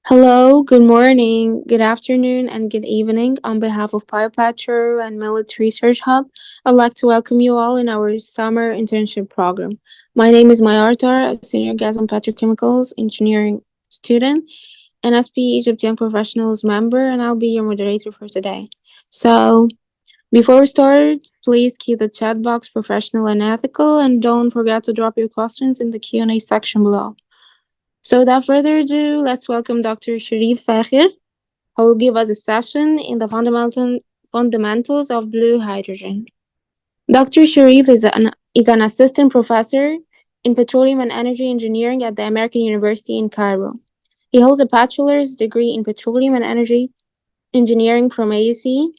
Hello, good morning, good afternoon, and good evening. On behalf of PioPetro and Millet Research Hub, I'd like to welcome you all in our summer internship program. My name is Mayartar, a senior gas and petrochemicals engineering student, and SP Egypt Young Professionals member, and I'll be your moderator for today. So, before we start, please keep the chat box professional and ethical, and don't forget to drop your questions in the Q&A section below. So without further ado, let's welcome Dr. Sherif Fakher, who will give us a session in the fundamentals of blue hydrogen. Dr. Sherif is an assistant professor in petroleum and energy engineering at the American University in Cairo. He holds a bachelor's degree in petroleum and energy engineering from AUC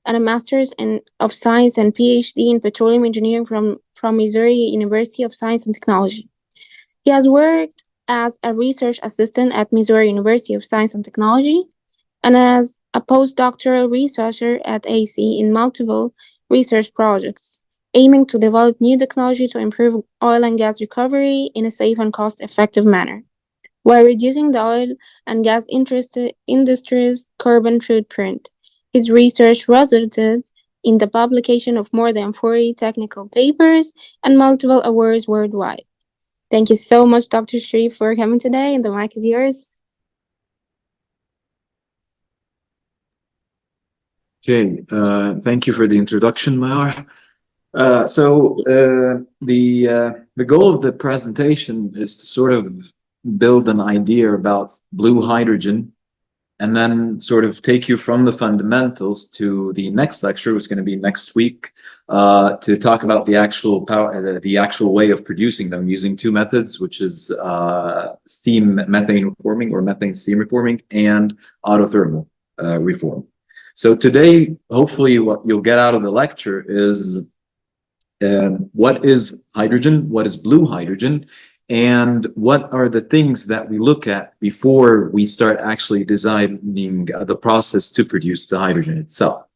and a master's of science and PhD in petroleum engineering from Missouri University of Science and Technology. He has worked as a research assistant at Missouri University of Science and Technology and as a postdoctoral researcher at AC in multiple research projects, aiming to develop new technology to improve oil and gas recovery in a safe and cost-effective manner, while reducing the oil and gas industry's carbon footprint. His research resulted in the publication of more than 40 technical papers and multiple awards worldwide. Thank you so much, Dr. Sharif, for coming today, and the mic is yours. Okay, thank you for the introduction, Mayar. The goal of the presentation is to sort of build an idea about blue hydrogen, and then sort of take you from the fundamentals to the next lecture, which is going to be next week, to talk about the actual power, the actual way of producing them using two methods, which is steam methane reforming or methane steam reforming and autothermal reform. So today, hopefully, what you'll get out of the lecture is what is hydrogen, what is blue hydrogen, and what are the things that we look at before we start actually designing the process to produce the hydrogen itself.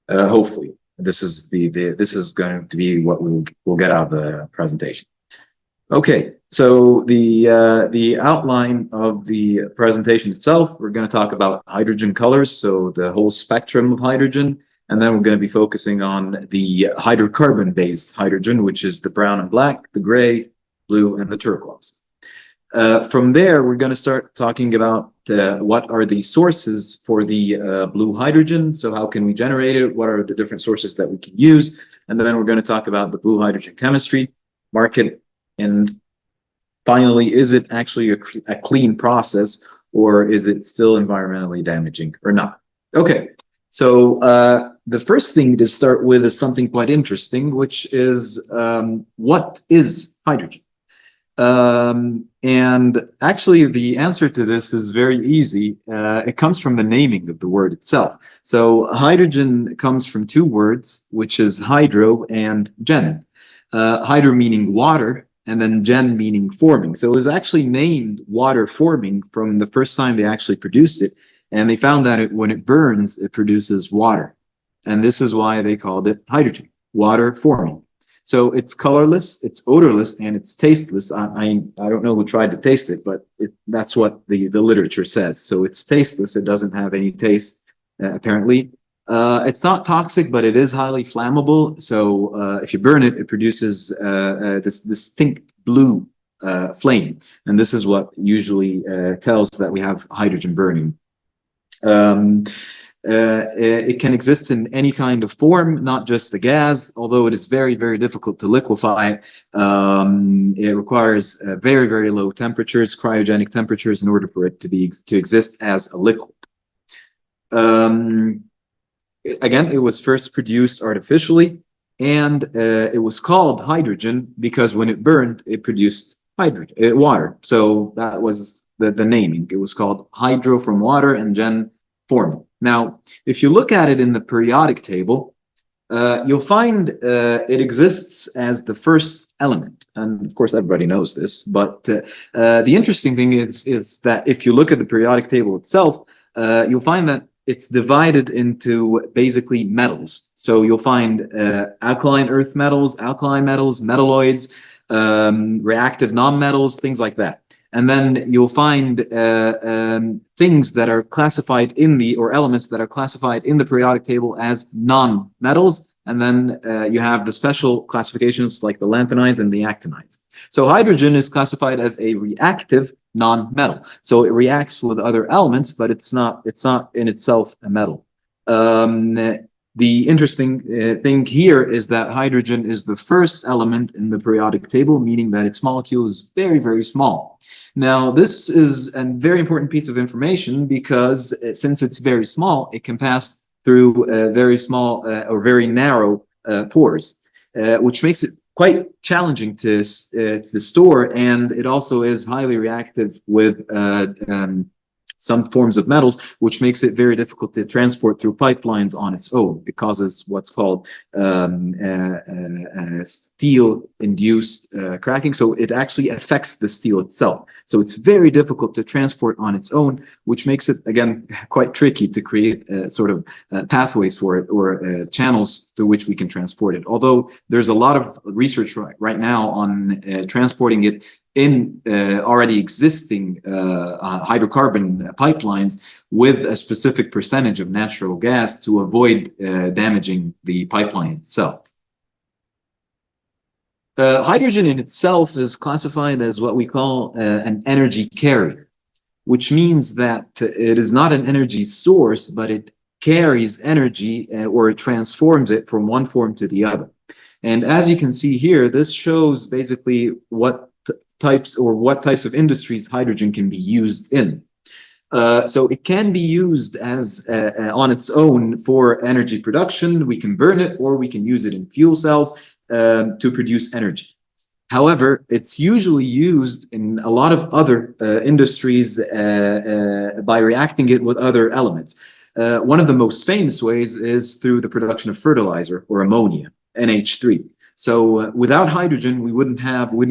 Hopefully, this is this is going to be what we'll get out of the presentation. Okay, so the outline of the presentation itself, we're going to talk about hydrogen colors, so the whole spectrum of hydrogen, and then we're going to be focusing on the hydrocarbon-based hydrogen, which is the brown and black, the gray, blue, and the turquoise. From there, we're going to start talking about what are the sources for the blue hydrogen. So how can we generate it? What are the different sources that we can use? And then we're going to talk about the blue hydrogen chemistry, market, and finally, is it actually a clean process, or is it still environmentally damaging or not? Okay, so the first thing to start with is something quite interesting, which is what is hydrogen? And actually, the answer to this is very easy. It comes from the naming of the word itself. So hydrogen comes from two words, which is hydro and gen. Hydro meaning water, and then gen meaning forming. So it was actually named water forming from the first time they actually produced it. And they found that when it burns, it produces water. And this is why they called it hydrogen, water forming. So it's colorless, it's odorless, and it's tasteless. I don't know who tried to taste it, but that's what the literature says. So it's tasteless, it doesn't have any taste, apparently. It's not toxic, but it is highly flammable. So if you burn it, it produces this distinct blue flame. And this is what usually tells that we have hydrogen burning. It can exist in any kind of form, not just the gas, although it is very, very difficult to liquefy. It requires very, very low temperatures, cryogenic temperatures, in order for it to exist as a liquid. Again, it was first produced artificially, and it was called hydrogen because when it burned, it produced hydrogen, water. So that was the naming. It was called hydro from water and gen forming. Now, if you look at it in the periodic table, you'll find it exists as the first element. And of course, everybody knows this. But the interesting thing is that if you look at the periodic table itself, you'll find that it's divided into basically metals. So you'll find alkaline earth metals, alkaline metals, metalloids, reactive nonmetals, things like that. And then you'll find things that are classified in the, or elements that are classified in the periodic table as non-metals. And then you have the special classifications like the lanthanides and the actinides. So hydrogen is classified as a reactive non-metal. So it reacts with other elements, but it's not in itself a metal. The interesting thing here is that hydrogen is the first element in the periodic table, meaning that its molecule is very, very small. Now, this is a very important piece of information because since it's very small, it can pass through very small or very narrow pores, which makes it quite challenging to store, and it also is highly reactive with some forms of metals, which makes it very difficult to transport through pipelines on its own. It causes what's called steel-induced cracking. So it actually affects the steel itself. So it's very difficult to transport on its own, which makes it, again, quite tricky to create sort of pathways for it or channels through which we can transport it. Although there's a lot of research right now on transporting it in already existing hydrocarbon pipelines with a specific percentage of natural gas to avoid damaging the pipeline itself. Hydrogen in itself is classified as what we call an energy carrier, which means that it is not an energy source, but it carries energy or it transforms it from one form to the other. And as you can see here, this shows basically what types of industries hydrogen can be used in. So it can be used as on its own for energy production. We can burn it, or we can use it in fuel cells to produce energy. However, it's usually used in a lot of other industries by reacting it with other elements. One of the most famous ways is through the production of fertilizer or ammonia, NH3. So without hydrogen, we wouldn't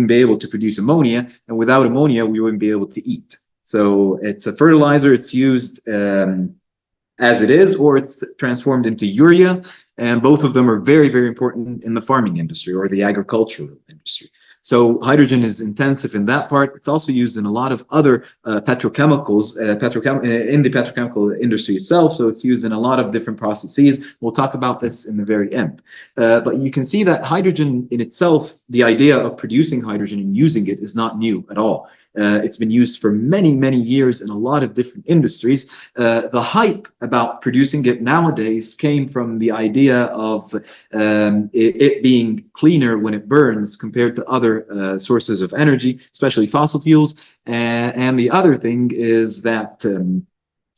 be able to produce ammonia, and without ammonia, we wouldn't be able to eat. So it's a fertilizer. It's used as it is, or it's transformed into urea, and both of them are very, very important in the farming industry or the agricultural industry. So hydrogen is intensive in that part. It's also used in a lot of other petrochemicals, in the petrochemical industry itself. So it's used in a lot of different processes. We'll talk about this in the very end. But you can see that hydrogen in itself, the idea of producing hydrogen and using it is not new at all. It's been used for many, many years in a lot of different industries. The hype about producing it nowadays came from the idea of it being cleaner when it burns compared to other sources of energy, especially fossil fuels. And the other thing is that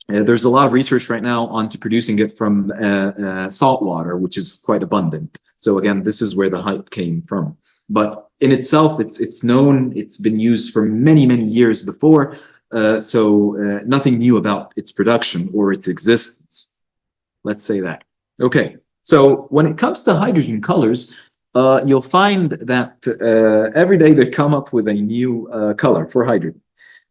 there's a lot of research right now onto producing it from salt water, which is quite abundant. So again, this is where the hype came from. But in itself, it's known, it's been used for many, many years before. So nothing new about its production or its existence. Let's say that. Okay, so when it comes to hydrogen colors, you'll find that every day they come up with a new color for hydrogen.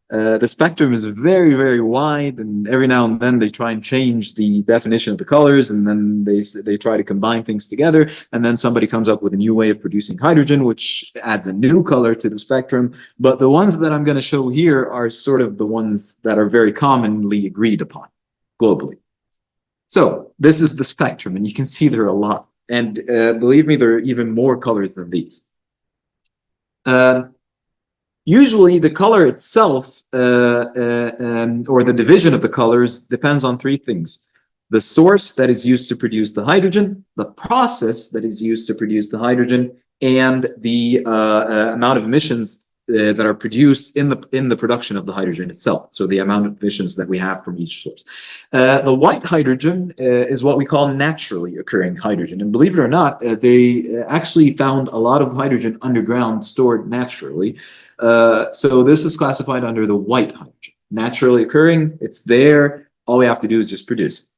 The spectrum is very, very wide, and every now and then they try and change the definition of the colors, and then they try to combine things together, and then somebody comes up with a new way of producing hydrogen, which adds a new color to the spectrum. But the ones that I'm going to show here are sort of the ones that are very commonly agreed upon globally. So this is the spectrum, and you can see there are a lot. And believe me, there are even more colors than these. Usually the color itself or the division of the colors depends on three things: the source that is used to produce the hydrogen, the process that is used to produce the hydrogen, and the amount of emissions that are produced in the production of the hydrogen itself. So the amount of emissions that we have from each source. The white hydrogen is what we call naturally occurring hydrogen. And believe it or not, they actually found a lot of hydrogen underground stored naturally. So this is classified under the white hydrogen. Naturally occurring, it's there. All we have to do is just produce it.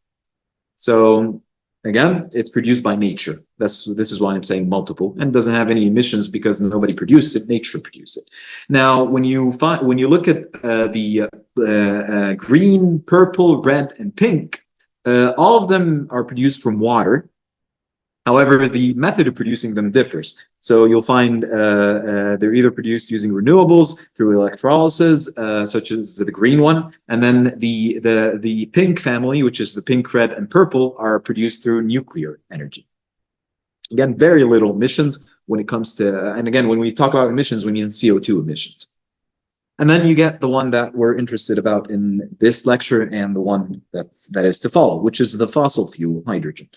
So again, it's produced by nature. This is why I'm saying multiple, and doesn't have any emissions because nobody produced it. Nature produced it. Now, when you look at the green, purple, red, and pink, all of them are produced from water. However, the method of producing them differs. So you'll find they're either produced using renewables through electrolysis, such as the green one, and then the pink family, which is the pink, red, and purple, are produced through nuclear energy. Again, very little emissions when it comes to, and again, when we talk about emissions, we mean CO2 emissions. And then you get the one that we're interested about in this lecture and the one that is to follow, which is the fossil fuel hydrogen.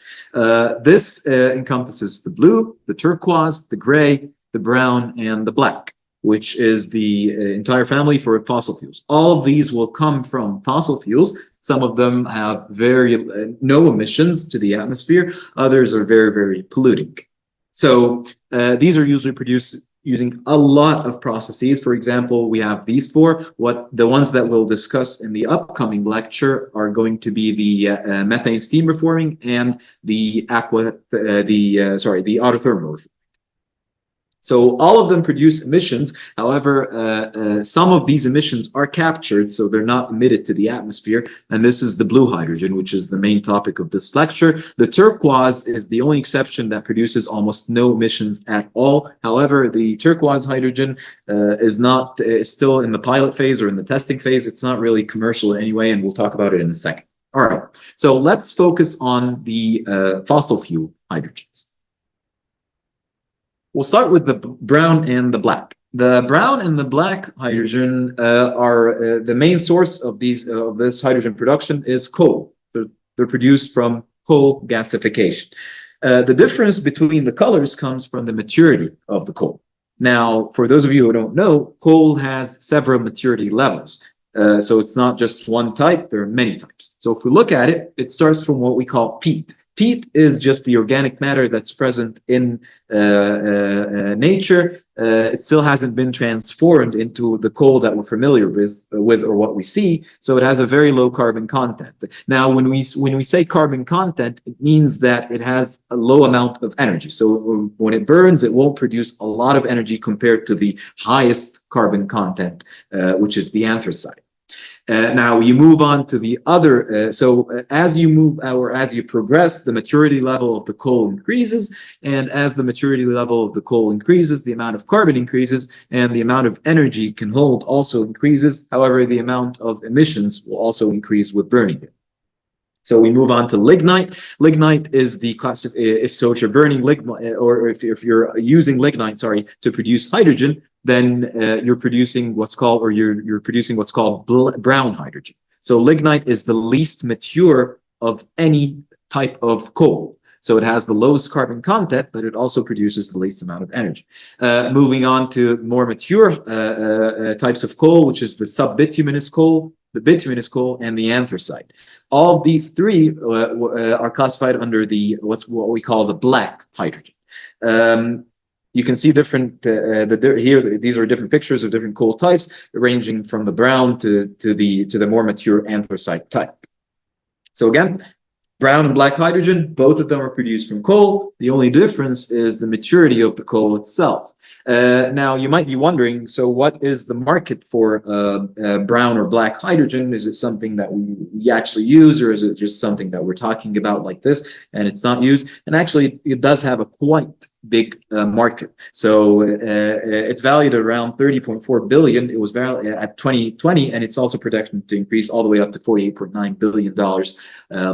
This encompasses the blue, the turquoise, the gray, the brown, and the black, which is the entire family for fossil fuels. All of these will come from fossil fuels. Some of them have no emissions to the atmosphere. Others are very, very polluting. So these are usually produced using a lot of processes. For example, we have these four. The ones that we'll discuss in the upcoming lecture are going to be the methane steam reforming and the autothermal. So all of them produce emissions. However, some of these emissions are captured, so they're not emitted to the atmosphere. And this is the blue hydrogen, which is the main topic of this lecture. The turquoise is the only exception that produces almost no emissions at all. However, the turquoise hydrogen is still in the pilot phase or in the testing phase. It's not really commercial anyway, and we'll talk about it in a second. All right, so let's focus on the fossil fuel hydrogens. We'll start with the brown and the black. The brown and the black hydrogen are the main source of this hydrogen production is coal. They're produced from coal gasification. The difference between the colors comes from the maturity of the coal. Now, for those of you who don't know, coal has several maturity levels. So it's not just one type, there are many types. So if we look at it, it starts from what we call peat. Peat is just the organic matter that's present in nature. It still hasn't been transformed into the coal that we're familiar with or what we see. So it has a very low carbon content. Now, when we say carbon content, it means that it has a low amount of energy. So when it burns, it won't produce a lot of energy compared to the highest carbon content, which is the anthracite. Now you move on to the other, as you progress, the maturity level of the coal increases, and as the maturity level of the coal increases, the amount of carbon increases, and the amount of energy it can hold also increases. However, the amount of emissions will also increase with burning it. So we move on to lignite. Lignite is the classic, if you're burning lignite, or if you're using lignite, to produce hydrogen, then you're producing what's called brown hydrogen. So lignite is the least mature of any type of coal. So it has the lowest carbon content, but it also produces the least amount of energy. Moving on to more mature types of coal, which is the subbituminous coal, the bituminous coal, and the anthracite. All of these three are classified under what we call the black hydrogen. You can see different here. These are different pictures of different coal types, ranging from the brown to the more mature anthracite type. So again, brown and black hydrogen, both of them are produced from coal. The only difference is the maturity of the coal itself. Now, you might be wondering, so what is the market for brown or black hydrogen? Is it something that we actually use, or is it just something that we're talking about like this and it's not used? And actually, it does have a quite big market. So it's valued at around 30.4 billion. It was valued at 2020, and it's also projected to increase all the way up to $48.9 billion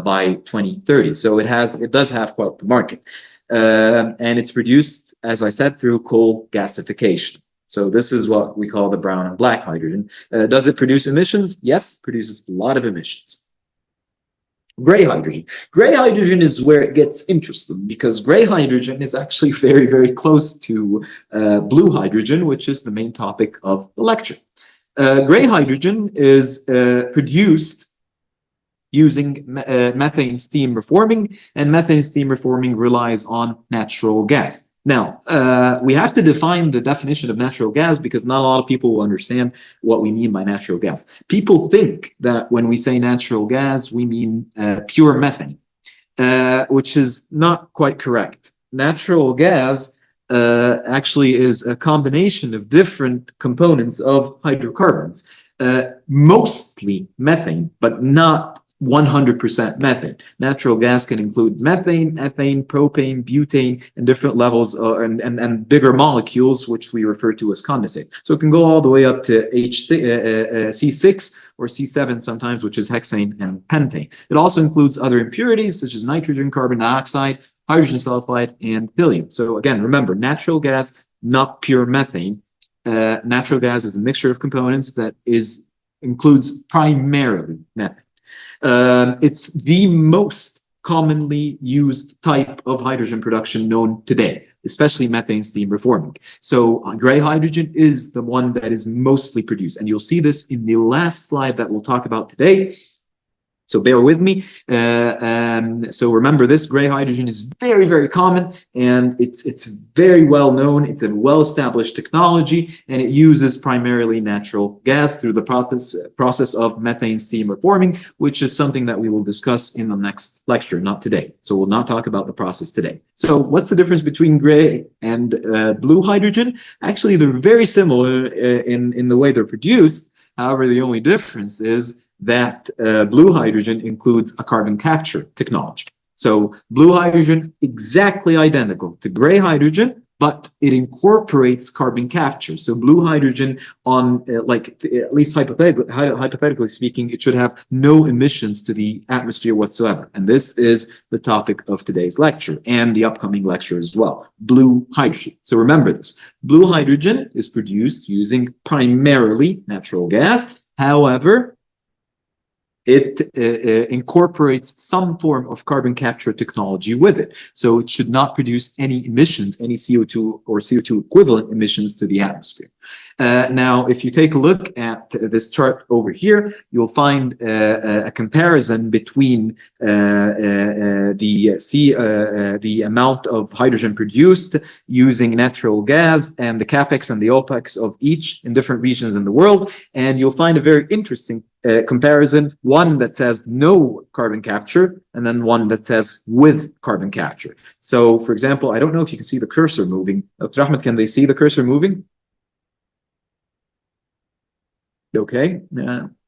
by 2030. So it does have quite the market. And it's produced, as I said, through coal gasification. So this is what we call the brown and black hydrogen. Does it produce emissions? Yes, produces a lot of emissions. Gray hydrogen. Gray hydrogen is where it gets interesting, because gray hydrogen is actually very, very close to blue hydrogen, which is the main topic of the lecture. Gray hydrogen is produced using methane steam reforming, and methane steam reforming relies on natural gas. Now, we have to define the definition of natural gas, because not a lot of people will understand what we mean by natural gas. People think that when we say natural gas, we mean pure methane, which is not quite correct. Natural gas actually is a combination of different components of hydrocarbons, mostly methane, but not 100% methane. Natural gas can include methane, ethane, propane, butane, and different levels and bigger molecules, which we refer to as condensate. So it can go all the way up to C6 or C7 sometimes, which is hexane and pentane. It also includes other impurities such as nitrogen, carbon dioxide, hydrogen sulfide, and helium. So again, remember, natural gas, not pure methane. Natural gas is a mixture of components that includes primarily methane. It's the most commonly used type of hydrogen production known today, especially methane steam reforming. So gray hydrogen is the one that is mostly produced. And you'll see this in the last slide that we'll talk about today. So bear with me. So remember, this gray hydrogen is very, very common, and it's very well known. It's a well-established technology, and it uses primarily natural gas through the process of methane steam reforming, which is something that we will discuss in the next lecture, not today. So we'll not talk about the process today. So what's the difference between gray and blue hydrogen? Actually, they're very similar in the way they're produced. However, the only difference is that blue hydrogen includes a carbon capture technology. So blue hydrogen, exactly identical to gray hydrogen, but it incorporates carbon capture. So blue hydrogen, at least hypothetically speaking, it should have no emissions to the atmosphere whatsoever. And this is the topic of today's lecture and the upcoming lecture as well, blue hydrogen. So remember this, blue hydrogen is produced using primarily natural gas. However, it incorporates some form of carbon capture technology with it. So it should not produce any emissions, any CO2 or CO2 equivalent emissions to the atmosphere. Now, if you take a look at this chart over here, you'll find a comparison between the amount of hydrogen produced using natural gas and the capex and the opex of each in different regions in the world. And you'll find a very interesting comparison, one that says no carbon capture and then one that says with carbon capture. So for example, I don't know if you can see the cursor moving. Dr. Ahmed, can they see the cursor moving? Okay,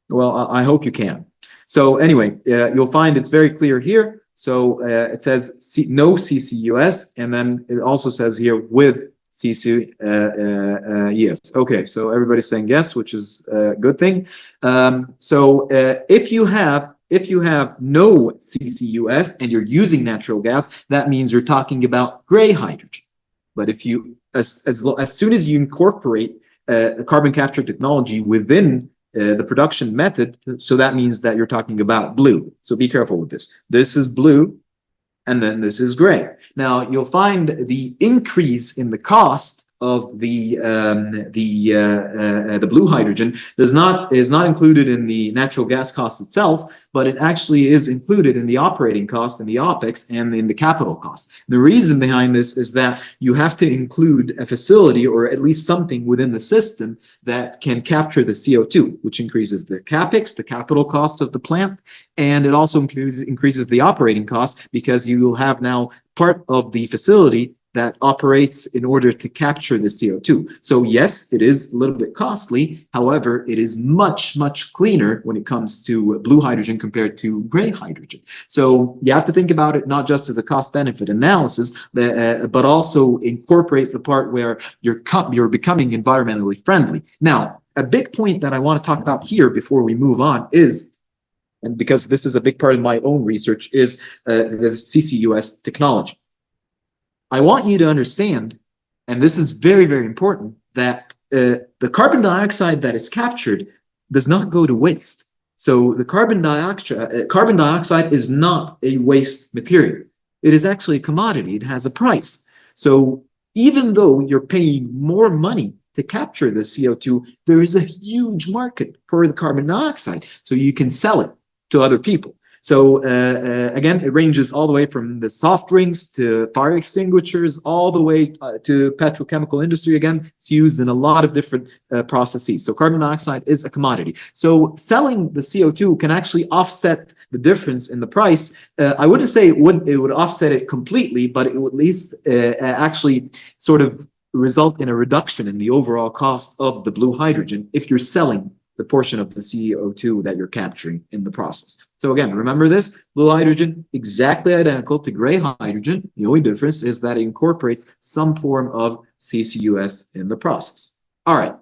well, I hope you can. So anyway, you'll find it's very clear here. So it says no CCUS, and then it also says here with CC, yes. Okay, so everybody's saying yes, which is a good thing. So if you have no CCUS and you're using natural gas, that means you're talking about gray hydrogen. But if you, as soon as you incorporate carbon capture technology within the production method, so that means that you're talking about blue. So be careful with this. This is blue, and then this is gray. Now you'll find the increase in the cost of the blue hydrogen is not included in the natural gas cost itself, but it actually is included in the operating cost and the OPEX and in the capital cost. The reason behind this is that you have to include a facility or at least something within the system that can capture the CO2, which increases the CAPEX, the capital costs of the plant, and it also increases the operating cost because you will have now part of the facility that operates in order to capture the CO2. So yes, it is a little bit costly. However, it is much, much cleaner when it comes to blue hydrogen compared to gray hydrogen. So you have to think about it not just as a cost-benefit analysis, but also incorporate the part where you're becoming environmentally friendly. Now, a big point that I want to talk about here before we move on is, and because this is a big part of my own research, is the CCUS technology. I want you to understand, and this is very, very important, that the carbon dioxide that is captured does not go to waste. So the carbon dioxide is not a waste material. It is actually a commodity. It has a price. So even though you're paying more money to capture the CO2, there is a huge market for the carbon dioxide. So you can sell it to other people. So again, it ranges all the way from the soft drinks to fire extinguishers, all the way to petrochemical industry. Again, it's used in a lot of different processes. So carbon dioxide is a commodity. So selling the CO2 can actually offset the difference in the price. I wouldn't say it would offset it completely, but it would at least actually sort of result in a reduction in the overall cost of the blue hydrogen if you're selling the portion of the CO2 that you're capturing in the process. So again, remember this, blue hydrogen, exactly identical to gray hydrogen. The only difference is that it incorporates some form of CCUS in the process. All right.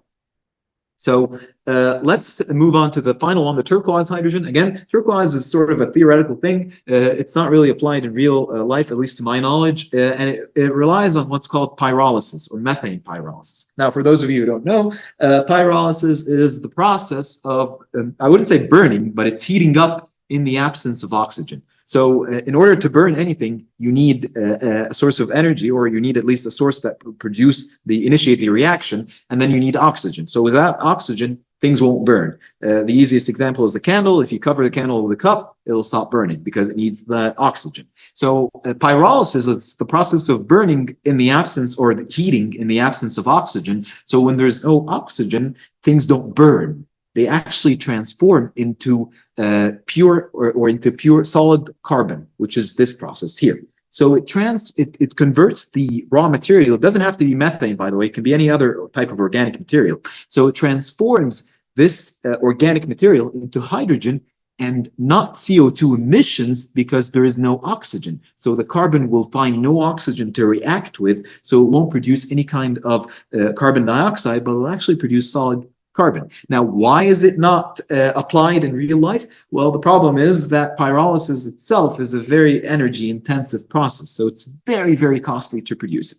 So let's move on to the final one, the turquoise hydrogen. Again, turquoise is sort of a theoretical thing. It's not really applied in real life, at least to my knowledge, and it relies on what's called pyrolysis or methane pyrolysis. Now, for those of you who don't know, pyrolysis is the process of, I wouldn't say burning, but it's heating up in the absence of oxygen. So in order to burn anything, you need a source of energy, or you need at least a source that will initiate the reaction, and then you need oxygen. So without oxygen, things won't burn. The easiest example is a candle. If you cover the candle with a cup, it'll stop burning because it needs that oxygen. So pyrolysis is the process of burning in the absence, or the heating in the absence of oxygen. So when there's no oxygen, things don't burn. They actually transform into pure or into pure solid carbon, which is this process here. So it converts the raw material. It doesn't have to be methane, by the way. It can be any other type of organic material. So it transforms this organic material into hydrogen and not CO2 emissions, because there is no oxygen. So the carbon will find no oxygen to react with, so it won't produce any kind of carbon dioxide, but it will actually produce solid carbon. Now, why is it not applied in real life? Well, the problem is that pyrolysis itself is a very energy intensive process, so it's very, very costly to produce it.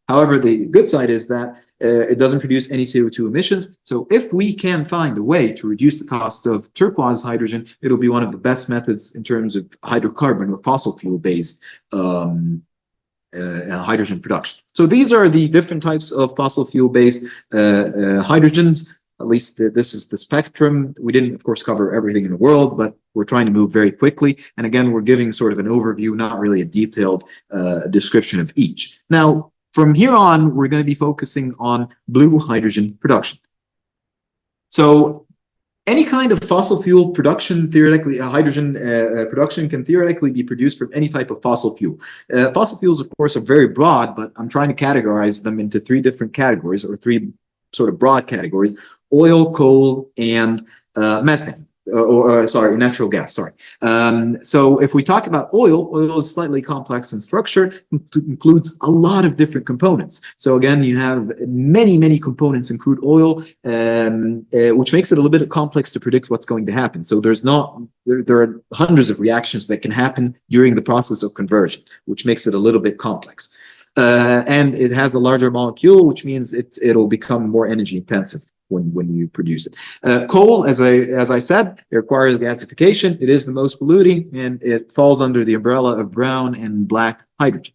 However, the good side is that it doesn't produce any CO2 emissions. So if we can find a way to reduce the cost of turquoise hydrogen, it'll be one of the best methods in terms of hydrocarbon or fossil fuel based hydrogen production. So these are the different types of fossil fuel based hydrogens. At least this is the spectrum. We didn't, of course, cover everything in the world, but we're trying to move very quickly. And again, we're giving sort of an overview, not really a detailed description of each. Now, from here on, we're going to be focusing on blue hydrogen production. So any kind of fossil fuel production, theoretically, hydrogen production can theoretically be produced from any type of fossil fuel. Fossil fuels, of course, are very broad, but I'm trying to categorize them into three different categories, or three sort of broad categories: oil, coal, and methane. Sorry, natural gas, sorry. So if we talk about oil is slightly complex in structure, includes a lot of different components. So again, you have many, many components in crude oil, which makes it a little bit complex to predict what's going to happen. So there are hundreds of reactions that can happen during the process of conversion, which makes it a little bit complex. And it has a larger molecule, which means it'll become more energy intensive when you produce it. Coal, as I said, it requires gasification. It is the most polluting, and it falls under the umbrella of brown and black hydrogen.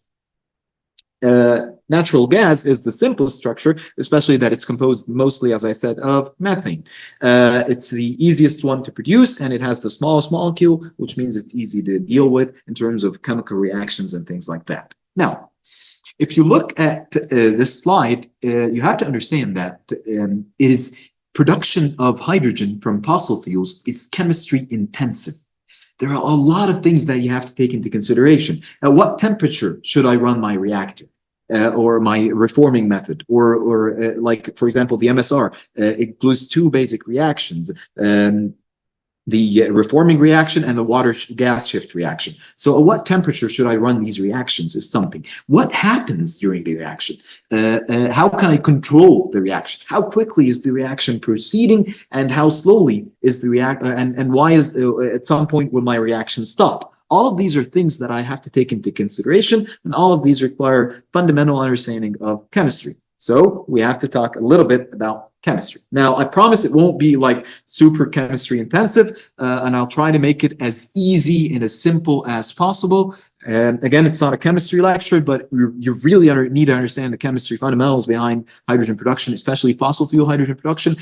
Natural gas is the simplest structure, especially that it's composed mostly, as I said, of methane. It's the easiest one to produce, and it has the smallest molecule, which means it's easy to deal with in terms of chemical reactions and things like that. Now, if you look at this slide, you have to understand that production of hydrogen from fossil fuels is chemistry intensive. There are a lot of things that you have to take into consideration. At what temperature should I run my reactor? Or my reforming method, or like, for example, the MSR includes two basic reactions. The reforming reaction and the water gas shift reaction. So at what temperature should I run these reactions is something. What happens during the reaction? How can I control the reaction? How quickly is the reaction proceeding, and how slowly is the and why is at some point will my reaction stop? All of these are things that I have to take into consideration, and all of these require fundamental understanding of chemistry. So we have to talk a little bit about chemistry. Now, I promise it won't be like super chemistry intensive, and I'll try to make it as easy and as simple as possible. And again, it's not a chemistry lecture, but you really need to understand the chemistry fundamentals behind hydrogen production, especially fossil fuel hydrogen production.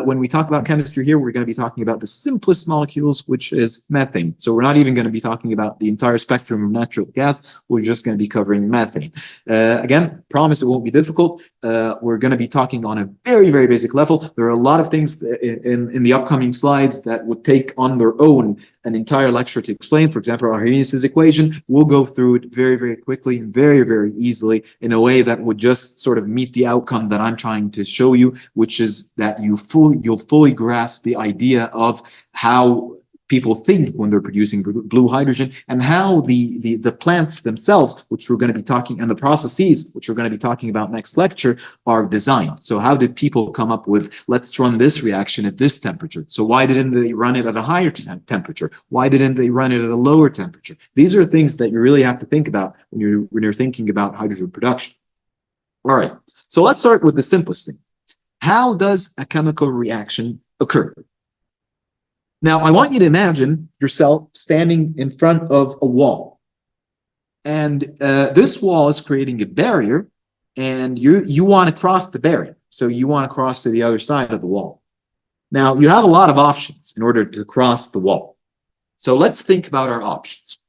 When we talk about chemistry here, we're going to be talking about the simplest molecules, which is methane. So we're not even going to be talking about the entire spectrum of natural gas. We're just going to be covering methane. Again, promise it won't be difficult. We're going to be talking on a very, very basic level. There are a lot of things in the upcoming slides that would take on their own an entire lecture to explain. For example, Arrhenius' equation, we'll go through it very, very quickly and very, very easily in a way that would just sort of meet the outcome that I'm trying to show you, which is that you'll fully grasp the idea of how people think when they're producing blue hydrogen, and how the plants themselves, which we're going to be talking, and the processes, which we're going to be talking about next lecture, are designed. So how did people come up with, let's run this reaction at this temperature? So why didn't they run it at a higher temperature? Why didn't they run it at a lower temperature? These are things that you really have to think about when you're thinking about hydrogen production. All right, so let's start with the simplest thing. How does a chemical reaction occur? Now, I want you to imagine yourself standing in front of a wall. And this wall is creating a barrier, and you want to cross the barrier. So you want to cross to the other side of the wall. Now, you have a lot of options in order to cross the wall. So let's think about our options.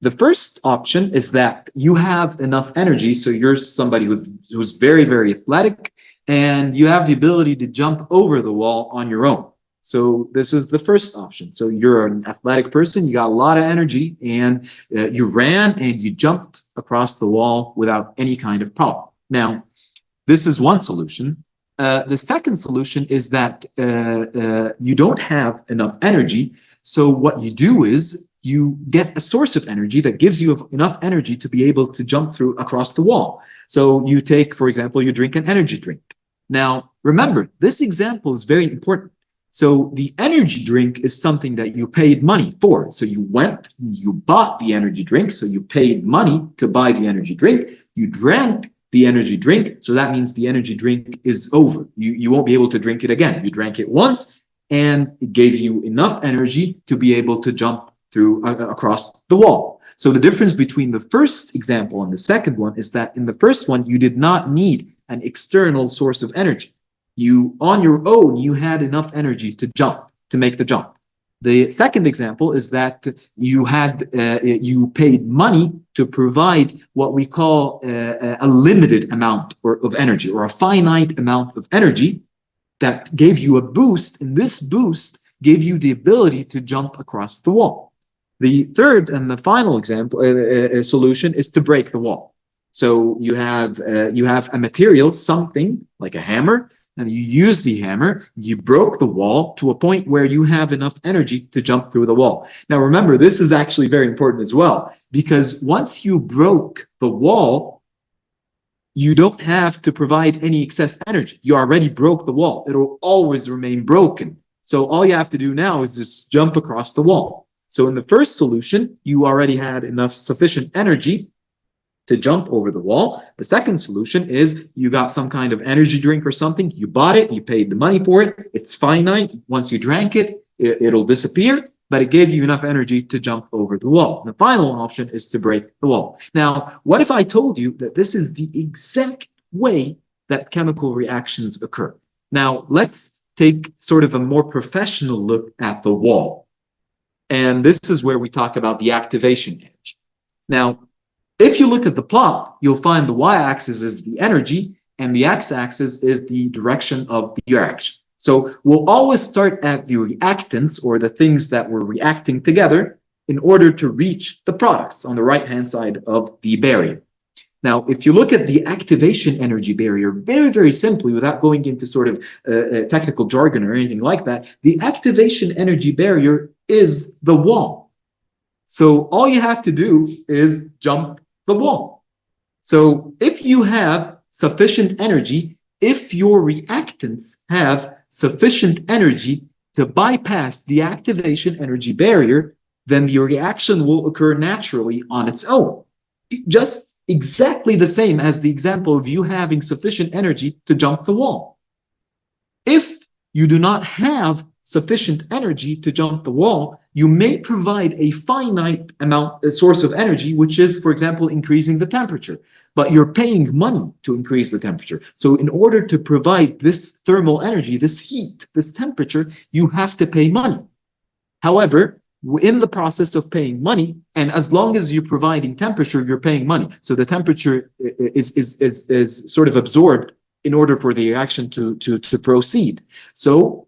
The first option is that you have enough energy, so you're somebody who's very, very athletic, and you have the ability to jump over the wall on your own. So this is the first option. So you're an athletic person, you got a lot of energy, and you ran and you jumped across the wall without any kind of problem. Now, this is one solution. The second solution is that you don't have enough energy. So what you do is you get a source of energy that gives you enough energy to be able to jump through across the wall. So you take, for example, you drink an energy drink. Now, remember, this example is very important. So the energy drink is something that you paid money for. So you went, you bought the energy drink. So you paid money to buy the energy drink. You drank the energy drink. So that means the energy drink is over. You won't be able to drink it again. You drank it once, and it gave you enough energy to be able to jump through across the wall. So the difference between the first example and the second one is that in the first one, you did not need an external source of energy. You, on your own, you had enough energy to jump, to make the jump. The second example is that you paid money to provide what we call a limited amount of energy, or a finite amount of energy that gave you a boost, and this boost gave you the ability to jump across the wall. The third and the final example solution is to break the wall. So you have a material, something like a hammer, and you use the hammer, you broke the wall to a point where you have enough energy to jump through the wall. Now remember, this is actually very important as well, because once you broke the wall, you don't have to provide any excess energy. You already broke the wall. It'll always remain broken. So all you have to do now is just jump across the wall. So in the first solution, you already had enough sufficient energy to jump over the wall. The second solution is you got some kind of energy drink or something, you bought it, you paid the money for it, it's finite. Once you drank it, it'll disappear, but it gave you enough energy to jump over the wall. The final option is to break the wall. Now, what if I told you that this is the exact way that chemical reactions occur? Now, let's take sort of a more professional look at the wall. And this is where we talk about the activation energy. Now, if you look at the plot, you'll find the y-axis is the energy, and the x-axis is the direction of the reaction. So we'll always start at the reactants, or the things that we're reacting together, in order to reach the products on the right-hand side of the barrier. Now, if you look at the activation energy barrier, very, very simply, without going into sort of technical jargon or anything like that, the activation energy barrier is the wall. So all you have to do is jump the wall. So if you have sufficient energy, if your reactants have sufficient energy to bypass the activation energy barrier, then the reaction will occur naturally on its own. Just exactly the same as the example of you having sufficient energy to jump the wall. If you do not have sufficient energy to jump the wall, you may provide a finite amount, a source of energy, which is, for example, increasing the temperature. But you're paying money to increase the temperature. So in order to provide this thermal energy, this heat, this temperature, you have to pay money. However, in the process of paying money, and as long as you're providing temperature, you're paying money. So the temperature is sort of absorbed in order for the reaction to proceed. So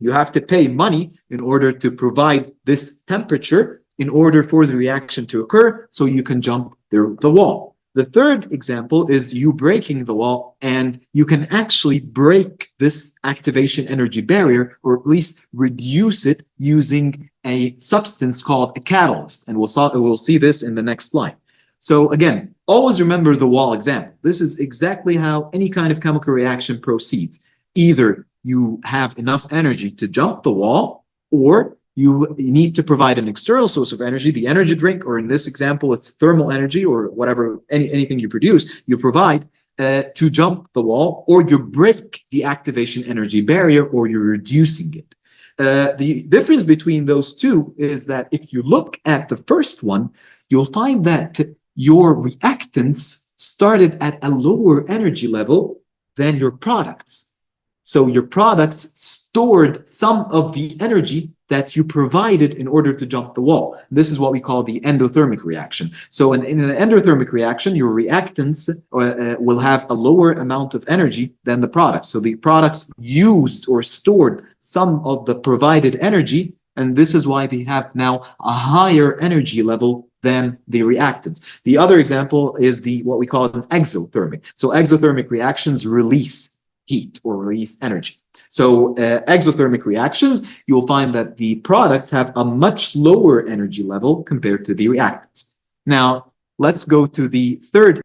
You have to pay money in order to provide this temperature in order for the reaction to occur so you can jump the wall. The third example is you breaking the wall, and you can actually break this activation energy barrier, or at least reduce it using a substance called a catalyst. And we'll see this in the next slide. So again, always remember the wall example. This is exactly how any kind of chemical reaction proceeds. Either you have enough energy to jump the wall, or you need to provide an external source of energy, the energy drink, or in this example, it's thermal energy or whatever, anything you produce, you provide to jump the wall, or you break the activation energy barrier, or you're reducing it. The difference between those two is that if you look at the first one, you'll find that your reactants started at a lower energy level than your products. So your products stored some of the energy that you provided in order to jump the wall. This is what we call the endothermic reaction. So in an endothermic reaction, your reactants will have a lower amount of energy than the products. So the products used or stored some of the provided energy, and this is why they have now a higher energy level than the reactants. The other example is what we call an exothermic. So exothermic reactions release heat or release energy. So exothermic reactions, you'll find that the products have a much lower energy level compared to the reactants. Now, let's go to the third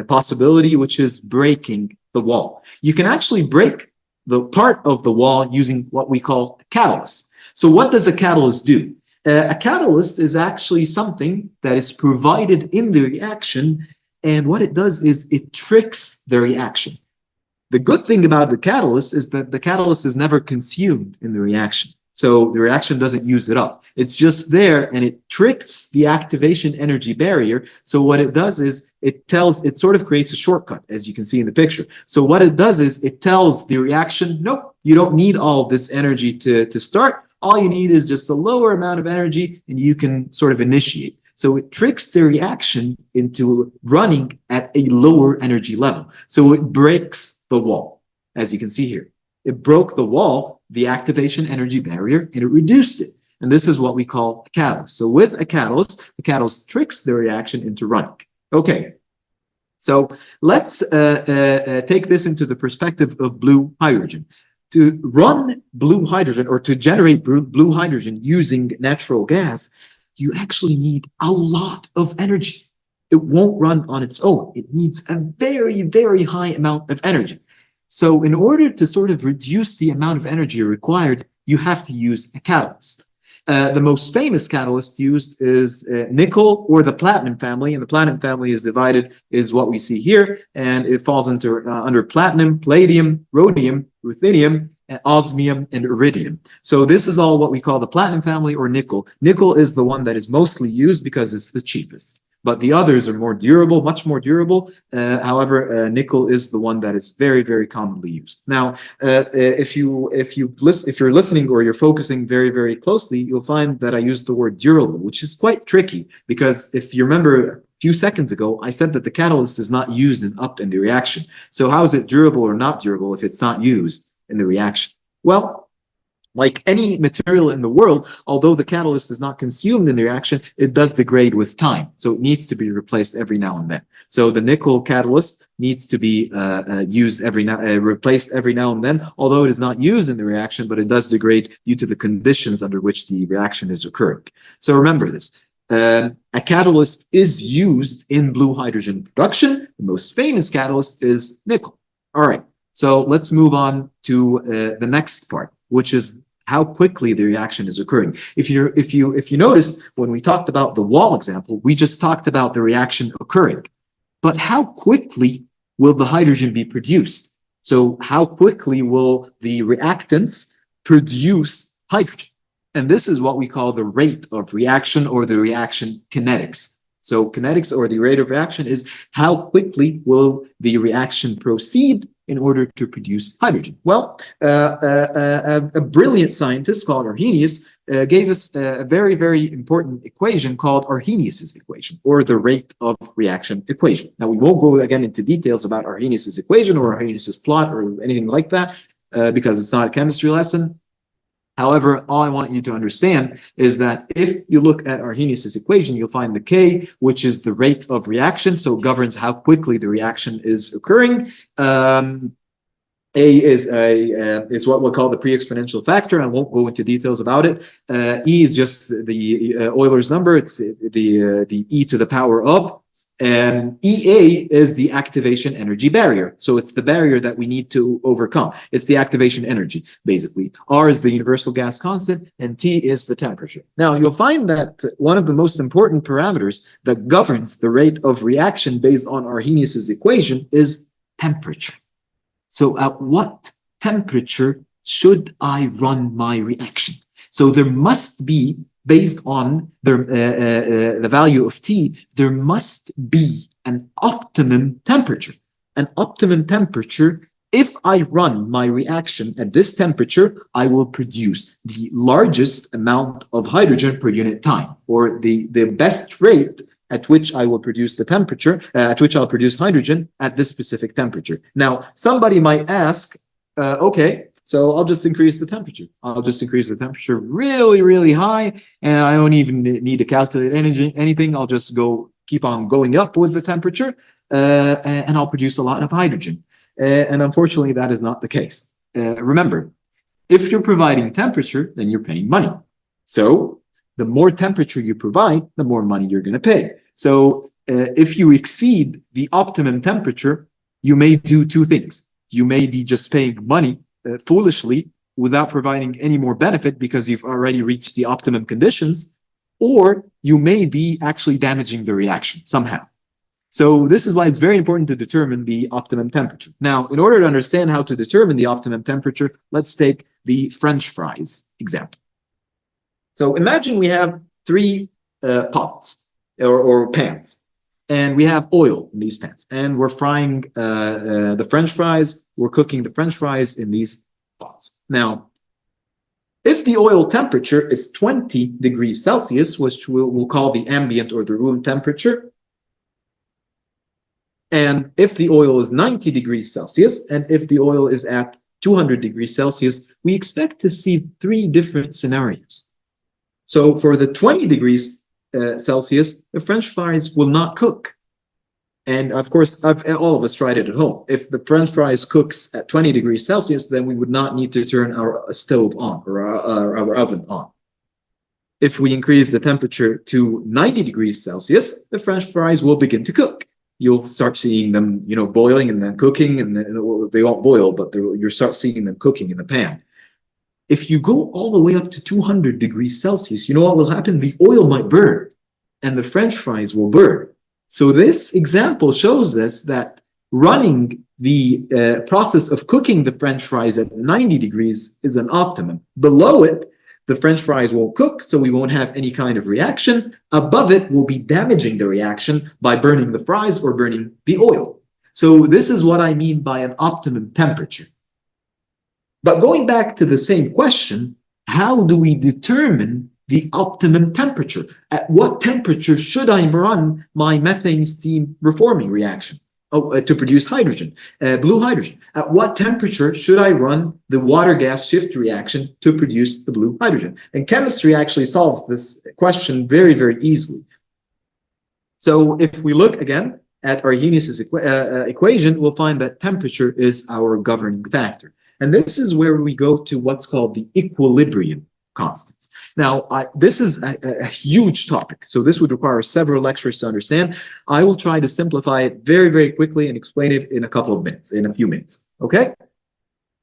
possibility, which is breaking the wall. You can actually break the part of the wall using what we call a catalyst. So what does a catalyst do? A catalyst is actually something that is provided in the reaction, and what it does is it tricks the reaction. The good thing about the catalyst is that the catalyst is never consumed in the reaction. So the reaction doesn't use it up. It's just there, and it tricks the activation energy barrier. So what it does is it sort of creates a shortcut, as you can see in the picture. So what it does is it tells the reaction, nope, you don't need all this energy to start. All you need is just a lower amount of energy, and you can sort of initiate. So it tricks the reaction into running at a lower energy level. So it breaks the wall, as you can see here. It broke the wall, the activation energy barrier, and it reduced it. And this is what we call a catalyst. So with a catalyst, the catalyst tricks the reaction into running. Okay, so let's take this into the perspective of blue hydrogen. To run blue hydrogen, or to generate blue hydrogen using natural gas, you actually need a lot of energy. It won't run on its own. It needs a very, very high amount of energy. So in order to sort of reduce the amount of energy required, you have to use a catalyst. The most famous catalyst used is nickel or the platinum family, and the platinum family is what we see here, and it falls under platinum, palladium, rhodium, ruthenium, osmium, and iridium. So this is all what we call the platinum family or nickel. Nickel is the one that is mostly used because it's the cheapest. But the others are more durable, much more durable. However, nickel is the one that is very, very commonly used. Now, if you're listening or you're focusing very, very closely, you'll find that I use the word durable, which is quite tricky, because if you remember a few seconds ago, I said that the catalyst is not used in the reaction. So how is it durable or not durable if it's not used in the reaction? Well, like any material in the world, although the catalyst is not consumed in the reaction, it does degrade with time. So it needs to be replaced every now and then. So the nickel catalyst needs to be replaced every now and then, although it is not used in the reaction, but it does degrade due to the conditions under which the reaction is occurring. So remember this. A catalyst is used in blue hydrogen production. The most famous catalyst is nickel. All right. So let's move on to the next part, which is how quickly the reaction is occurring. If you noticed, when we talked about the wall example, we just talked about the reaction occurring. But how quickly will the hydrogen be produced? So how quickly will the reactants produce hydrogen? And this is what we call the rate of reaction, or the reaction kinetics. So kinetics, or the rate of reaction, is how quickly will the reaction proceed in order to produce hydrogen. Well, a brilliant scientist called Arrhenius gave us a very, very important equation called Arrhenius's equation, or the rate of reaction equation. Now, we won't go again into details about Arrhenius's equation or Arrhenius's plot or anything like that, because it's not a chemistry lesson. However, all I want you to understand is that if you look at Arrhenius' equation, you'll find the K, which is the rate of reaction, so it governs how quickly the reaction is occurring. A is what we'll call the pre-exponential factor. I won't go into details about it. E is just the Euler's number. It's the e to the power of. And EA is the activation energy barrier. So it's the barrier that we need to overcome. It's the activation energy, basically. R is the universal gas constant, and T is the temperature. Now, you'll find that one of the most important parameters that governs the rate of reaction based on Arrhenius' equation is temperature. So at what temperature should I run my reaction? So there must be, based on the value of T, there must be an optimum temperature. An optimum temperature, if I run my reaction at this temperature, I will produce the largest amount of hydrogen per unit time, or the best rate at which I will produce the temperature, at which I'll produce hydrogen at this specific temperature. Now, somebody might ask, okay, so I'll just increase the temperature. I'll just increase the temperature really, really high, and I don't even need to calculate anything. I'll just keep on going up with the temperature, and I'll produce a lot of hydrogen. And unfortunately, that is not the case. Remember, if you're providing temperature, then you're paying money. So the more temperature you provide, the more money you're going to pay. So if you exceed the optimum temperature, you may do two things. You may be just paying money foolishly without providing any more benefit because you've already reached the optimum conditions, or you may be actually damaging the reaction somehow. So this is why it's very important to determine the optimum temperature. Now, in order to understand how to determine the optimum temperature, let's take the French fries example. So imagine we have three pots or pans, and we have oil in these pans, and we're frying the French fries. We're cooking the French fries in these pots. Now, if the oil temperature is 20 degrees Celsius, which we'll call the ambient or the room temperature, and if the oil is 90 degrees Celsius, and if the oil is at 200 degrees Celsius, we expect to see three different scenarios. So for the 20 degrees Celsius, the French fries will not cook. And of course, all of us tried it at home. If the French fries cooks at 20 degrees Celsius, then we would not need to turn our stove on or our oven on. If we increase the temperature to 90 degrees Celsius, the French fries will begin to cook. You'll start seeing them, boiling and then cooking, and then they won't boil, but you'll start seeing them cooking in the pan. If you go all the way up to 200 degrees Celsius, you know what will happen? The oil might burn, and the French fries will burn. So this example shows us that running the process of cooking the French fries at 90 degrees is an optimum. Below it, the French fries won't cook, so we won't have any kind of reaction. Above it, we'll be damaging the reaction by burning the fries or burning the oil. So this is what I mean by an optimum temperature. But going back to the same question, how do we determine the optimum temperature? At what temperature should I run my methane steam reforming reaction to produce hydrogen, blue hydrogen? At what temperature should I run the water gas shift reaction to produce the blue hydrogen? And chemistry actually solves this question very, very easily. So if we look again at Arrhenius' equation, we'll find that temperature is our governing factor. And this is where we go to what's called the equilibrium constants. Now, this is a huge topic, so this would require several lectures to understand. I will try to simplify it very, very quickly and explain it in a few minutes, okay?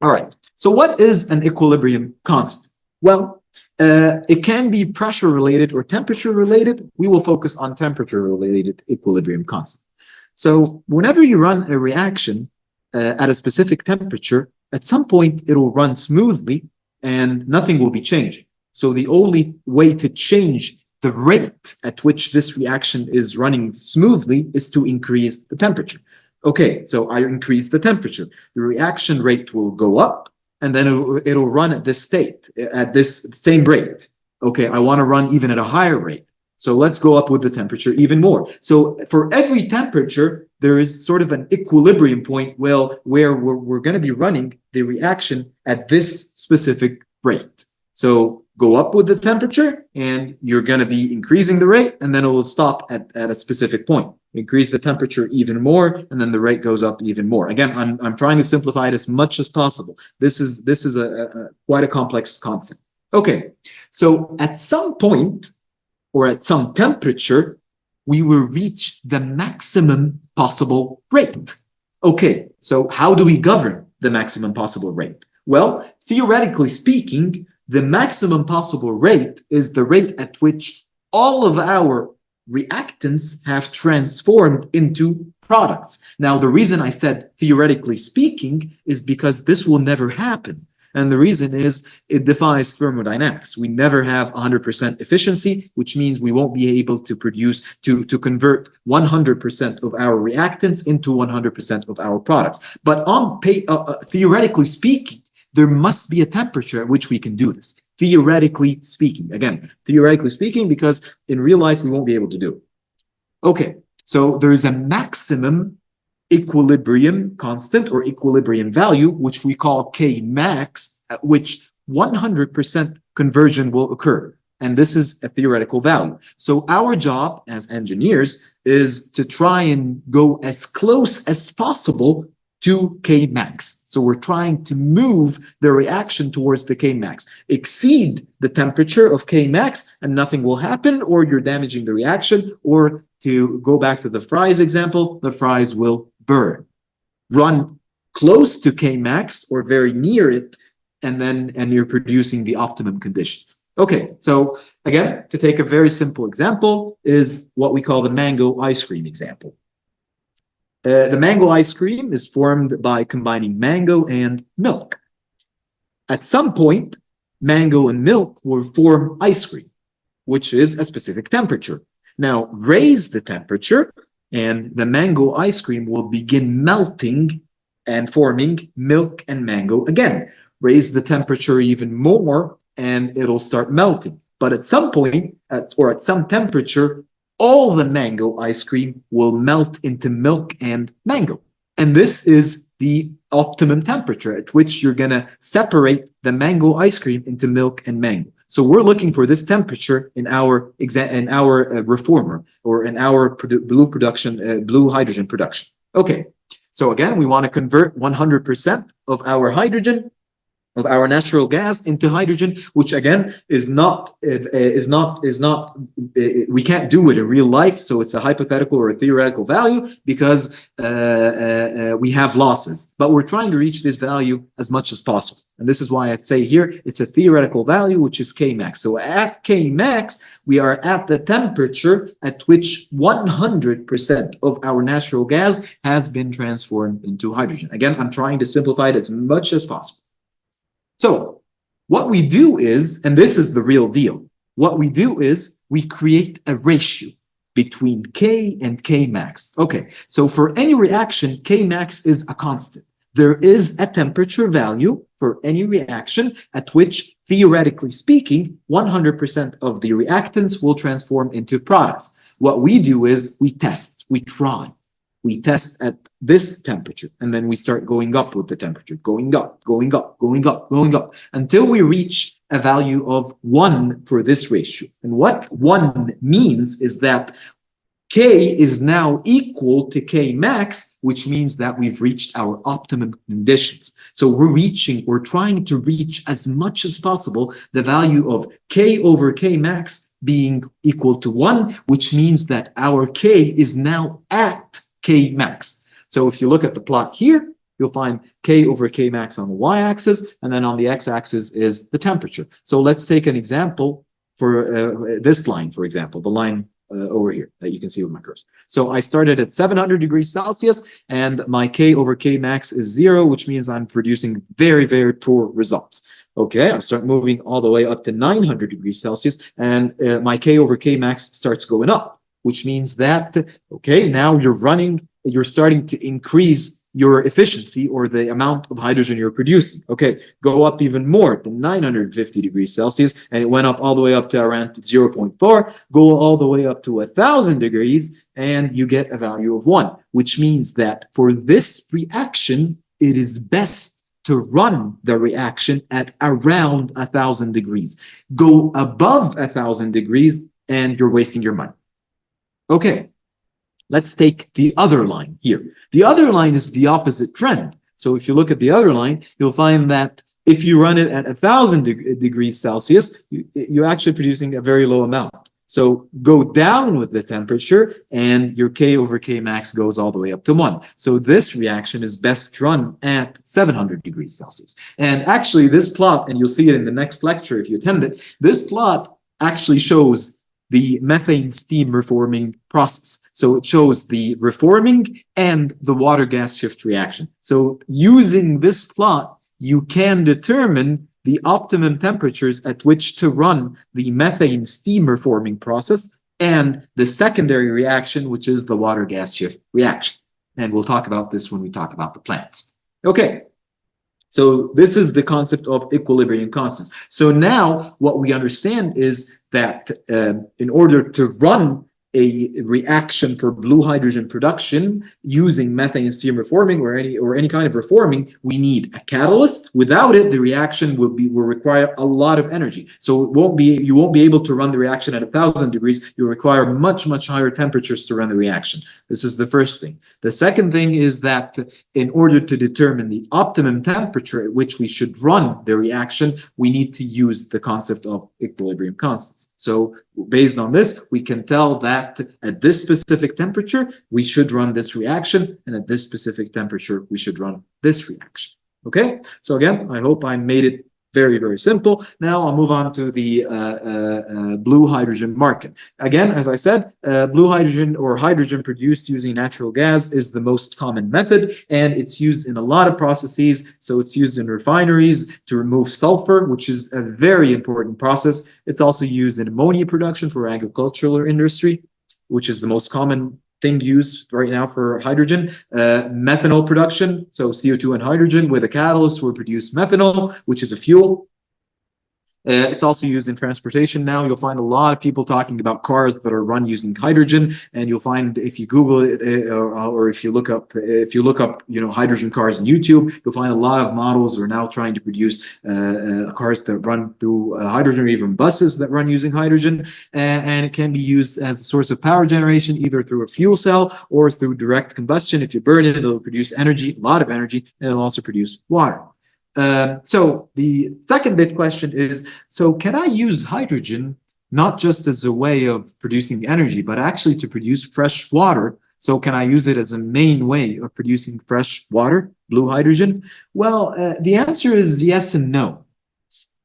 All right, so what is an equilibrium constant? Well, it can be pressure related or temperature related. We will focus on temperature related equilibrium constant. So whenever you run a reaction at a specific temperature, at some point it'll run smoothly and nothing will be changing. So the only way to change the rate at which this reaction is running smoothly is to increase the temperature. Okay, so I increase the temperature. The reaction rate will go up, and then it'll run at this state, at this same rate. Okay, I want to run even at a higher rate. So let's go up with the temperature even more. So for every temperature, there is sort of an equilibrium point, well, where we're going to be running the reaction at this specific rate. So go up with the temperature and you're going to be increasing the rate, and then it will stop at a specific point. Increase the temperature even more, and then the rate goes up even more. Again, I'm trying to simplify it as much as possible. This is quite a complex concept. Okay, so at some point or at some temperature, we will reach the maximum possible rate. Okay, so how do we govern the maximum possible rate? Well, theoretically speaking, the maximum possible rate is the rate at which all of our reactants have transformed into products. Now, the reason I said theoretically speaking is because this will never happen. And the reason is it defies thermodynamics. We never have 100% efficiency, which means we won't be able to produce, to convert 100% of our reactants into 100% of our products. But theoretically speaking, there must be a temperature at which we can do this. Theoretically speaking, again, theoretically speaking, because in real life, we won't be able to do it. Okay, so there is a maximum equilibrium constant or equilibrium value, which we call K max, at which 100% conversion will occur. And this is a theoretical value. So our job as engineers is to try and go as close as possible to K max. So we're trying to move the reaction towards the K max. Exceed the temperature of K max and nothing will happen, or you're damaging the reaction, or to go back to the fries example, the fries will burn. Run close to K max or very near it, and you're producing the optimum conditions. Okay, so again, to take a very simple example is what we call the mango ice cream example. The mango ice cream is formed by combining mango and milk. At some point, mango and milk will form ice cream, which is a specific temperature. Now, raise the temperature, and the mango ice cream will begin melting and forming milk and mango again. Raise the temperature even more, and it'll start melting. But at some point, or at some temperature, all the mango ice cream will melt into milk and mango. And this is the optimum temperature at which you're going to separate the mango ice cream into milk and mango. So we're looking for this temperature in our reformer, or in our blue hydrogen production. Okay, so again, we want to convert 100% of our hydrogen, of our natural gas, into hydrogen, which again is not we can't do it in real life. So it's a hypothetical or a theoretical value because we have losses, but we're trying to reach this value as much as possible. And this is why I say here it's a theoretical value, which is K max. So at K max, we are at the temperature at which 100% of our natural gas has been transformed into hydrogen. Again, I'm trying to simplify it as much as possible. So what we do is, and this is the real deal, what we do is we create a ratio between K and K max. Okay, so for any reaction, K max is a constant. There is a temperature value for any reaction at which, theoretically speaking, 100% of the reactants will transform into products. What we do is we test, we try. We test at this temperature, and then we start going up with the temperature, going up, going up, going up, going up, until we reach a value of 1 for this ratio. And what 1 means is that K is now equal to K max, which means that we've reached our optimum conditions. So we're trying to reach as much as possible the value of K over K max being equal to 1, which means that our K is now at K max. So if you look at the plot here, you'll find K over K max on the y-axis, and then on the x-axis is the temperature. So let's take an example for this line, for example, the line over here that you can see with my cursor. So I started at 700 degrees Celsius, and my K over K max is 0, which means I'm producing very, very poor results. Okay, I start moving all the way up to 900 degrees Celsius, and my K over K max starts going up, which means that, okay, now you're starting to increase your efficiency or the amount of hydrogen you're producing. Okay, go up even more to 950 degrees Celsius, and it went up all the way up to around 0.4, go all the way up to 1,000 degrees, and you get a value of 1, which means that for this reaction, it is best to run the reaction at around 1,000 degrees. Go above 1,000 degrees, and you're wasting your money. Okay, let's take the other line here. The other line is the opposite trend. So if you look at the other line, you'll find that if you run it at 1,000 degrees Celsius, you're actually producing a very low amount. So go down with the temperature, and your K over K max goes all the way up to 1. So this reaction is best run at 700 degrees Celsius. And actually this plot, and you'll see it in the next lecture if you attend it, this plot actually shows the methane steam reforming process. So it shows the reforming and the water gas shift reaction. So using this plot, you can determine the optimum temperatures at which to run the methane steam reforming process and the secondary reaction, which is the water gas shift reaction. And we'll talk about this when we talk about the plants. Okay. So this is the concept of equilibrium constants. So now what we understand is that in order to run a reaction for blue hydrogen production using methane steam reforming or any kind of reforming, we need a catalyst. Without it, the reaction will require a lot of energy. So you won't be able to run the reaction at 1,000 degrees. You'll require much higher temperatures to run the reaction. This is the first thing. The second thing is that in order to determine the optimum temperature at which we should run the reaction, we need to use the concept of equilibrium constants. So based on this, we can tell that at this specific temperature, we should run this reaction, and at this specific temperature, we should run this reaction. Okay, so again, I hope I made it very simple. Now I'll move on to the blue hydrogen market. Again, as I said, blue hydrogen or hydrogen produced using natural gas is the most common method, and it's used in a lot of processes. So it's used in refineries to remove sulfur, which is a very important process. It's also used in ammonia production for agricultural industry, which is the most common thing used right now for hydrogen. Methanol production, so CO2 and hydrogen with a catalyst will produce methanol, which is a fuel. It's also used in transportation now. You'll find a lot of people talking about cars that are run using hydrogen, and you'll find if you Google it or if you look up hydrogen cars on YouTube, you'll find a lot of models are now trying to produce cars that run through hydrogen, or even buses that run using hydrogen, and it can be used as a source of power generation either through a fuel cell or through direct combustion. If you burn it, it'll produce energy, a lot of energy, and it'll also produce water. So the second big question is, so can I use hydrogen not just as a way of producing energy, but actually to produce fresh water? So can I use it as a main way of producing fresh water, blue hydrogen? Well, the answer is yes and no.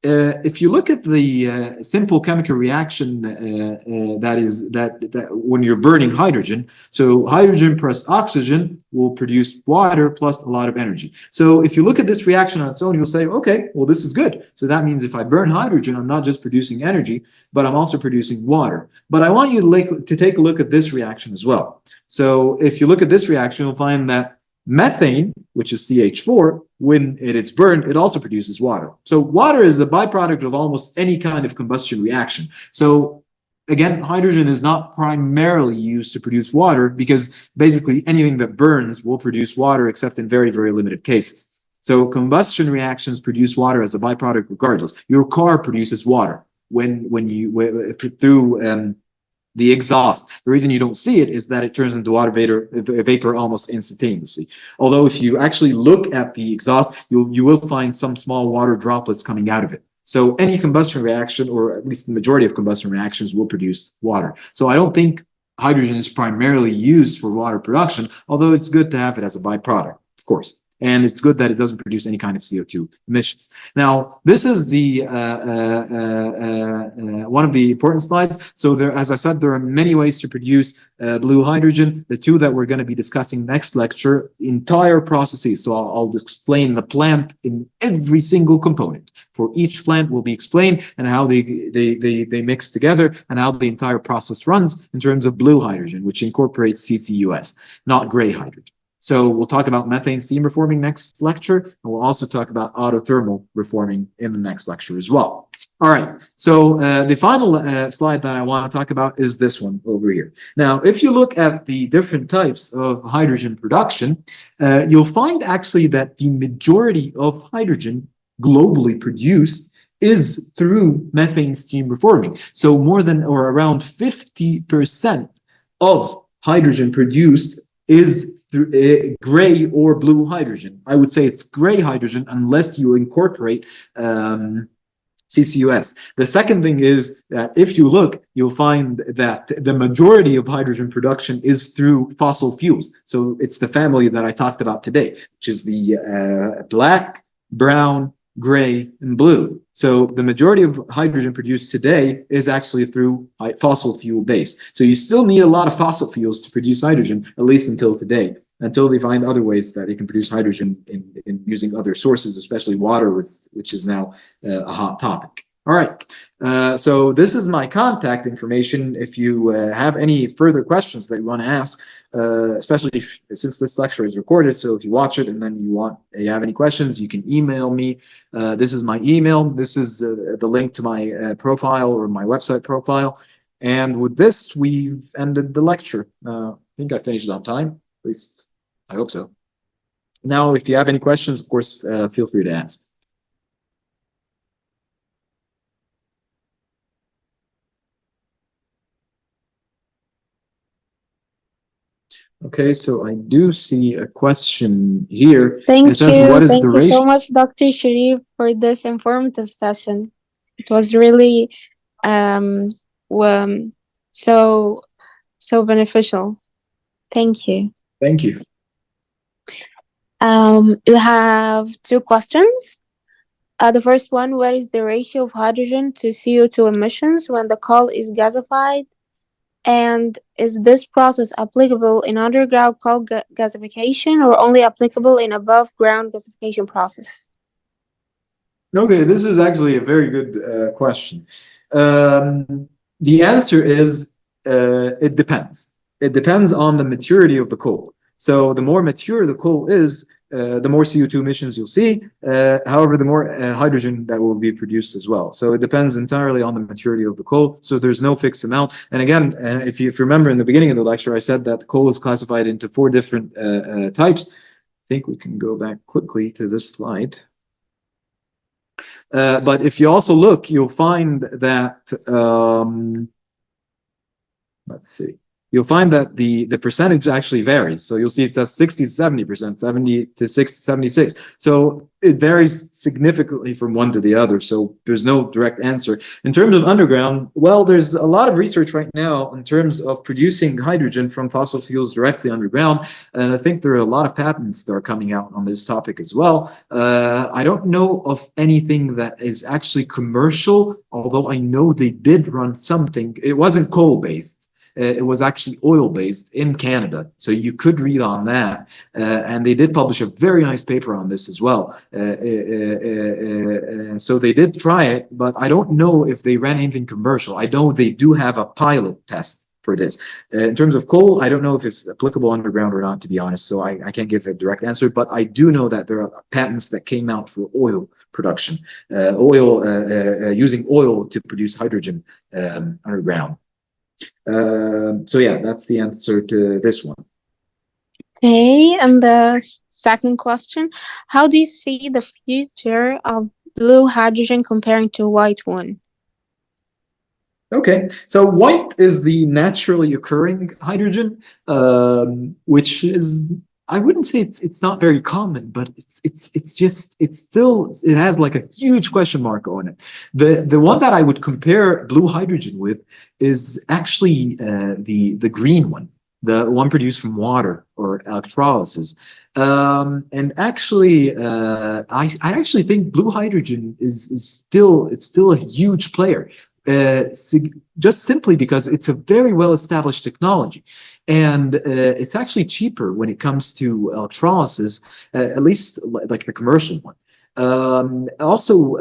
If you look at the simple chemical reaction that when you're burning hydrogen, so hydrogen plus oxygen will produce water plus a lot of energy. So if you look at this reaction on its own, you'll say, okay, well, this is good. So that means if I burn hydrogen, I'm not just producing energy, but I'm also producing water. But I want you to take a look at this reaction as well. So if you look at this reaction, you'll find that methane, which is CH4, when it is burned, it also produces water. So water is a byproduct of almost any kind of combustion reaction. So again, hydrogen is not primarily used to produce water because basically anything that burns will produce water except in very limited cases. So combustion reactions produce water as a byproduct regardless. Your car produces water through the exhaust. The reason you don't see it is that it turns into water vapor almost instantaneously. Although if you actually look at the exhaust, you will find some small water droplets coming out of it. So any combustion reaction, or at least the majority of combustion reactions, will produce water. So I don't think hydrogen is primarily used for water production, although it's good to have it as a byproduct, of course. And it's good that it doesn't produce any kind of CO2 emissions. Now, this is the one of the important slides. So there, as I said, there are many ways to produce blue hydrogen. The two that we're going to be discussing next lecture, entire processes. So I'll explain the plant in every single component. For each plant will be explained and how they mix together and how the entire process runs in terms of blue hydrogen, which incorporates CCUS, not gray hydrogen. So we'll talk about methane steam reforming next lecture, and we'll also talk about autothermal reforming in the next lecture as well. All right, so the final slide that I want to talk about is this one over here. Now, if you look at the different types of hydrogen production, you'll find actually that the majority of hydrogen globally produced is through methane steam reforming. So more than or around 50% of hydrogen produced is through gray or blue hydrogen. I would say it's gray hydrogen unless you incorporate CCUS. The second thing is that if you look, you'll find that the majority of hydrogen production is through fossil fuels. So it's the family that I talked about today, which is the black, brown, gray, and blue. So the majority of hydrogen produced today is actually through fossil fuel base. So you still need a lot of fossil fuels to produce hydrogen, at least until today, until they find other ways that they can produce hydrogen in using other sources, especially water, which is now a hot topic. All right, so this is my contact information. If you have any further questions that you want to ask, especially since this lecture is recorded, so if you watch it and then you have any questions, you can email me. This is my email. This is the link to my profile or my website profile. And with this, we've ended the lecture. I think I finished on time, at least I hope so. Now, if you have any questions, of course, feel free to ask. Okay, so I do see a question here. It Thank says, you. what is the Thank you so ratio? much, Dr. Sherif, for this informative session. It was really um, um so so beneficial. Thank you. Thank you. We have two questions. The first one, what is the ratio of hydrogen to CO2 emissions when the coal is gasified? And is this process applicable in underground coal gasification or only applicable in above ground gasification process? Okay, this is actually a very good question. The answer is it depends. It depends on the maturity of the coal. So the more mature the coal is, the more CO2 emissions you'll see. However, the more hydrogen that will be produced as well. So it depends entirely on the maturity of the coal. So there's no fixed amount. And again, if you remember in the beginning of the lecture, I said that coal is classified into 4 different types. I think we can go back quickly to this slide. But if you also look, you'll find that, let's see, you'll find that the percentage actually varies. So you'll see it says 60 to 70%, 70 to 76. So it varies significantly from one to the other. So there's no direct answer. In terms of underground, well, there's a lot of research right now in terms of producing hydrogen from fossil fuels directly underground. And I think there are a lot of patents that are coming out on this topic as well. I don't know of anything that is actually commercial, although I know they did run something. It wasn't coal-based. It was actually oil-based in Canada, so you could read on that. And they did publish a very nice paper on this as well. So they did try it, but I don't know if they ran anything commercial. I know they do have a pilot test for this. In terms of coal, I don't know if it's applicable underground or not, to be honest, so I can't give a direct answer, but I do know that there are patents that came out for oil production, using oil to produce hydrogen underground. So yeah, that's the answer to this one. Okay, and the second question, how do you see the future of blue hydrogen comparing to white one? Okay, so white is the naturally occurring hydrogen, which is, I wouldn't say it's not very common, but it has like a huge question mark on it. The one that I would compare blue hydrogen with is actually the green one, the one produced from water or electrolysis. And actually, I actually think blue hydrogen is still a huge player. Just simply because it's a very well-established technology, and it's actually cheaper when it comes to electrolysis, at least like the commercial one. Also,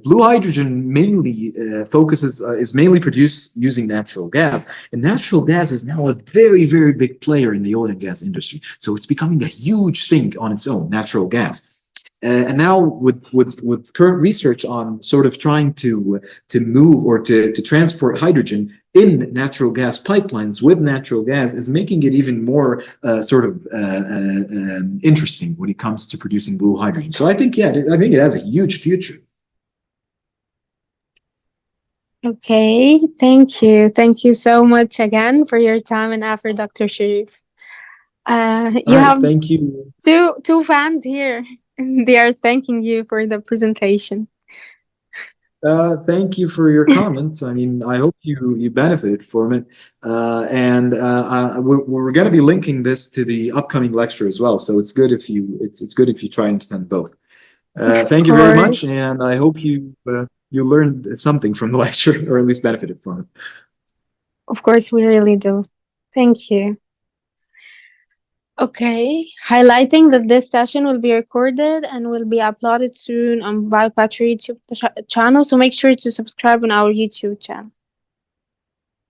blue hydrogen mainly focuses is mainly produced using natural gas, and natural gas is now a very very big player in the oil and gas industry. So it's becoming a huge thing on its own, natural gas. And now with current research on sort of trying to move or to transport hydrogen in natural gas pipelines with natural gas is making it even more interesting when it comes to producing blue hydrogen. So I think, yeah, I think it has a huge future. Okay, thank you. Thank you so much again for your time and effort, Dr. Sharif. All You right, have thank you. two fans here. They are thanking you for the presentation. Thank you for your comments. I mean, I hope you benefited from it. We're going to be linking this to the upcoming lecture as well. So it's good if you try and attend both. Of Thank you very course. much, and I hope you learned something from the lecture, or at least benefited from it. Of course, we really do. Thank you. Okay, highlighting that this session will be recorded and will be uploaded soon on PioPetro YouTube channel, so make sure to subscribe on our YouTube channel.